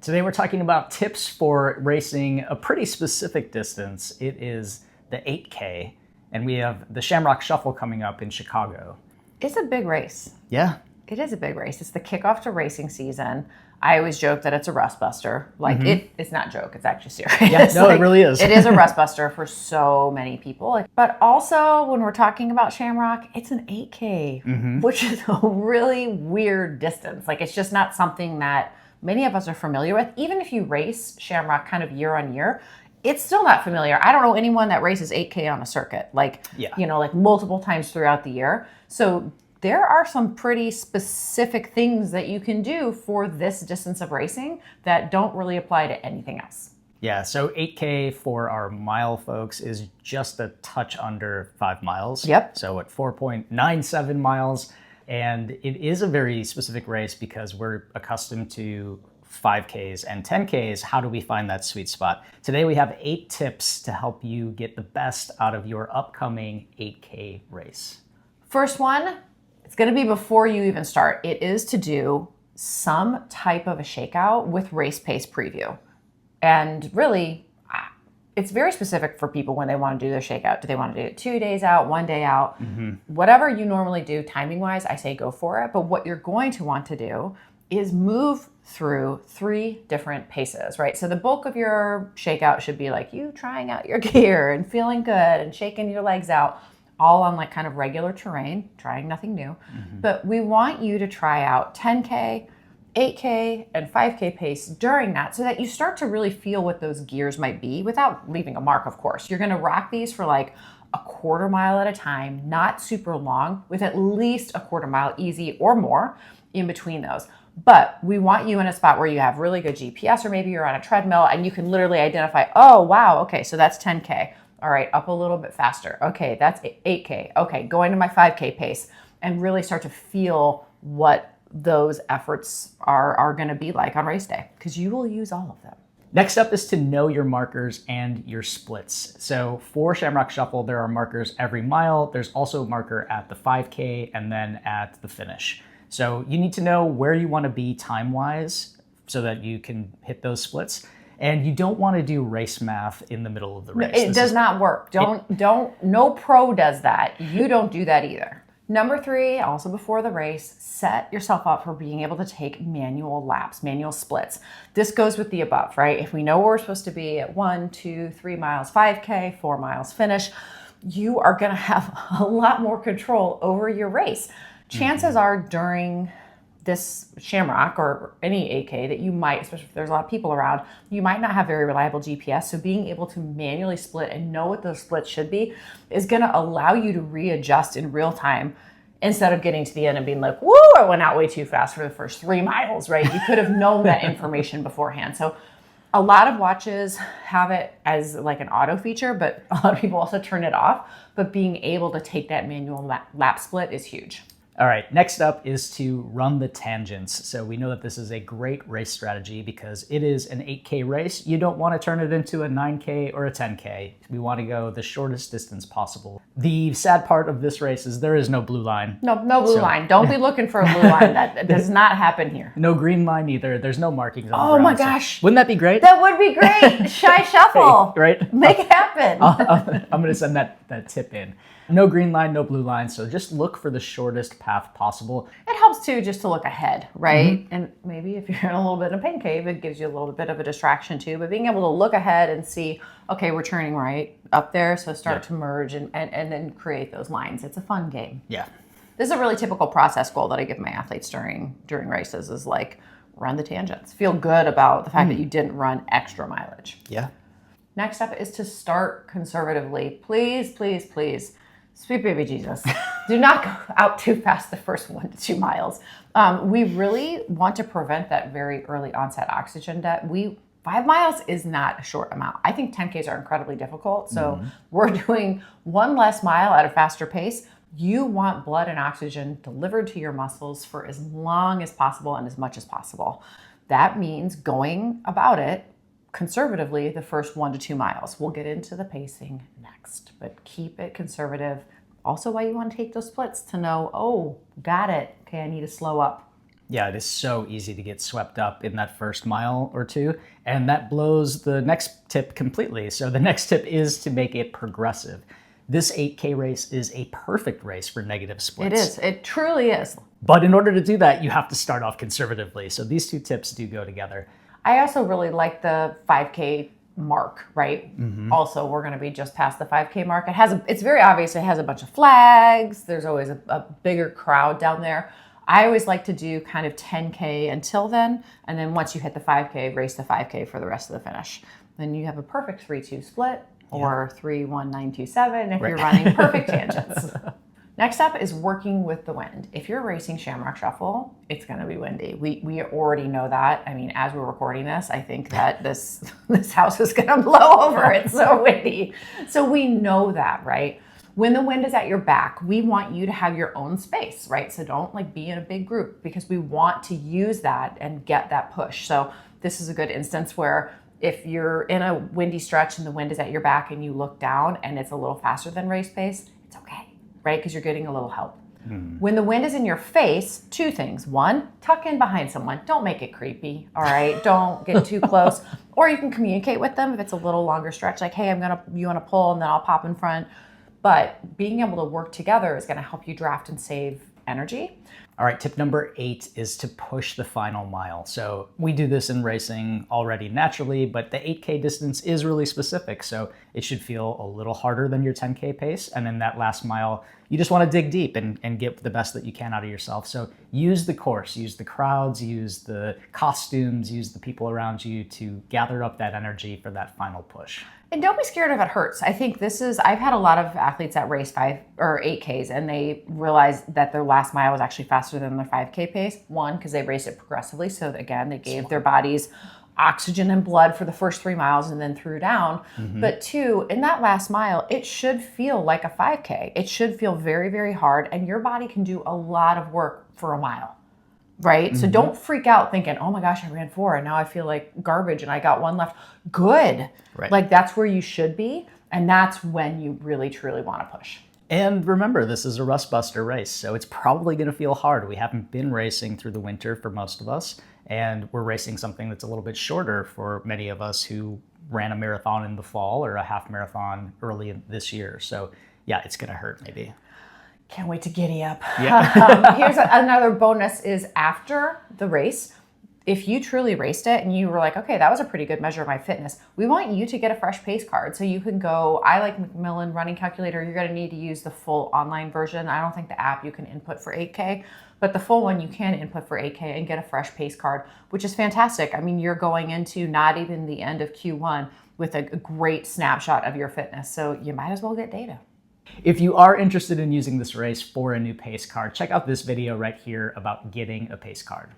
Today we're talking about tips for racing a pretty specific distance. It is the 8K, and we have the Shamrock Shuffle coming up in Chicago. It's a big race. Yeah. It is a big race. It's the kickoff to racing season. I always joke that it's a rust buster. It's not a joke. It's actually serious. Yeah, no, it really is. It is a rust buster for so many people. But also, when we're talking about Shamrock, it's an 8K, which is a really weird distance. It's just not something that many of us are familiar with. Even if you race Shamrock kind of year on year, it's still not familiar. I don't know anyone that races 8K on a circuit, multiple times throughout the year. So there are some pretty specific things that you can do for this distance of racing that don't really apply to anything else. Yeah, so 8K for our mile folks is just a touch under 5 miles. Yep. So at 4.97 miles. And it is a very specific race because we're accustomed to 5Ks and 10Ks. How do we find that sweet spot? Today we have 8 tips to help you get the best out of your upcoming 8K race. First one, it's going to be before you even start. It is to do some type of a shakeout with race pace preview. And really, it's very specific for people when they want to do their shakeout. Do they want to do it 2 days out, 1 day out? Whatever you normally do timing-wise, I say go for it. But what you're going to want to do is move through 3 different paces, right? So the bulk of your shakeout should be like you trying out your gear and feeling good and shaking your legs out, all on kind of regular terrain, trying nothing new. But we want you to try out 10K, 8K, and 5K pace during that so that you start to really feel what those gears might be without leaving a mark, of course. You're gonna rock these for a quarter mile at a time, not super long, with at least a quarter mile easy or more in between those. But we want you in a spot where you have really good GPS, or maybe you're on a treadmill and you can literally identify, oh, wow, okay, so that's 10K. All right, up a little bit faster. Okay, that's 8K. Okay, going to my 5K pace, and really start to feel what those efforts are going to be like on race day, because you will use all of them. Next up is to know your markers and your splits. So for Shamrock Shuffle, there are markers every mile. There's also a marker at the 5K and then at the finish. So you need to know where you want to be time-wise so that you can hit those splits. And you don't want to do race math in the middle of the race. It does not work. No pro does that. You don't do that either. Number 3, also before the race, set yourself up for being able to take manual laps, manual splits. This goes with the above, right? If we know where we're supposed to be at 1, 2, 3 miles, 5K, 4 miles finish, you are going to have a lot more control over your race. Chances are during this Shamrock or any 8K that you might, especially if there's a lot of people around, you might not have very reliable GPS. So being able to manually split and know what those splits should be is going to allow you to readjust in real time instead of getting to the end and being like, woo, I went out way too fast for the first 3 miles, right? You could have known that information beforehand. So a lot of watches have it as an auto feature, but a lot of people also turn it off. But being able to take that manual lap split is huge. All right, next up is to run the tangents. So we know that this is a great race strategy because it is an 8K race. You don't want to turn it into a 9K or a 10K. We want to go the shortest distance possible. The sad part of this race is there is no blue line. No blue line. Don't be looking for a blue line. That does not happen here. No green line either. There's no markings on the ground. Oh my gosh. So wouldn't that be great? That would be great. Shy Shuffle. Hey, right? Make it happen. I'm going to send that tip in. No green line, no blue line, so just look for the shortest path possible. It helps too just to look ahead, right? And maybe if you're in a little bit of a pain cave, it gives you a little bit of a distraction too, but being able to look ahead and see, okay, we're turning right up there, so start to merge and then create those lines. It's a fun game. Yeah. This is a really typical process goal that I give my athletes during races is run the tangents. Feel good about the fact that you didn't run extra mileage. Yeah. Next up is to start conservatively. Please, please, please. Sweet baby Jesus, do not go out too fast the first 1 to 2 miles. We really want to prevent that very early onset oxygen debt. 5 miles is not a short amount. I think 10Ks are incredibly difficult. So we're doing 1 less mile at a faster pace. You want blood and oxygen delivered to your muscles for as long as possible and as much as possible. That means going about it conservatively the first 1 to 2 miles. We'll get into the pacing next, but keep it conservative. Also why you want to take those splits to know, oh, got it. Okay, I need to slow up. Yeah, it is so easy to get swept up in that first mile or two, and that blows the next tip completely. So the next tip is to make it progressive. This 8K race is a perfect race for negative splits. It is. It truly is. But in order to do that, you have to start off conservatively. So these two tips do go together. I also really like the 5K mark, right? Also, we're going to be just past the 5K mark. It's very obvious. It has a bunch of flags. There's always a bigger crowd down there. I always like to do kind of 10K until then. And then once you hit the 5K, race the 5K for the rest of the finish. Then you have a perfect 3-2 split or 3-1-9-2-7 if you're running perfect tangents. Next up is working with the wind. If you're racing Shamrock Shuffle, it's going to be windy. We already know that. I mean, as we're recording this, I think that this house is going to blow over. It's so windy. So we know that, right? When the wind is at your back, we want you to have your own space, right? So don't like be in a big group because we want to use that and get that push. So this is a good instance where if you're in a windy stretch and the wind is at your back and you look down and it's a little faster than race pace, it's okay. Right? Because you're getting a little help. When the wind is in your face, two things. One, tuck in behind someone. Don't make it creepy. All right. Don't get too close. Or you can communicate with them if it's a little longer stretch, like, hey, you want to pull and then I'll pop in front. But being able to work together is going to help you draft and save energy. All right, tip number 8 is to push the final mile. So we do this in racing already naturally, but the 8K distance is really specific. So it should feel a little harder than your 10K pace. And then that last mile, you just want to dig deep and get the best that you can out of yourself. So use the course, use the crowds, use the costumes, use the people around you to gather up that energy for that final push. And don't be scared if it hurts. I think I've had a lot of athletes that race 5 or 8Ks and they realized that their last mile was actually faster than their 5K pace. One, because they raced it progressively. So again, they gave their bodies oxygen and blood for the first 3 miles and then threw down. But 2, in that last mile, it should feel like a 5K. It should feel very, very hard and your body can do a lot of work for a mile. Right? So don't freak out thinking, oh my gosh, I ran 4 and now I feel like garbage and I got 1 left. Good. Right. Like that's where you should be. And that's when you really, truly want to push. And remember, this is a rust buster race, so it's probably going to feel hard. We haven't been racing through the winter for most of us, and we're racing something that's a little bit shorter for many of us who ran a marathon in the fall or a half marathon early this year. So yeah, it's going to hurt maybe. Can't wait to giddy up. Yeah. Here's another bonus is after the race, if you truly raced it and you were like, okay, that was a pretty good measure of my fitness, we want you to get a fresh pace card. So you can go, I like Macmillan running calculator. You're going to need to use the full online version. I don't think the app you can input for 8K, but the full one you can input for 8K and get a fresh pace card, which is fantastic. I mean, you're going into not even the end of Q1 with a great snapshot of your fitness. So you might as well get data. If you are interested in using this race for a new pace card, check out this video right here about getting a pace card.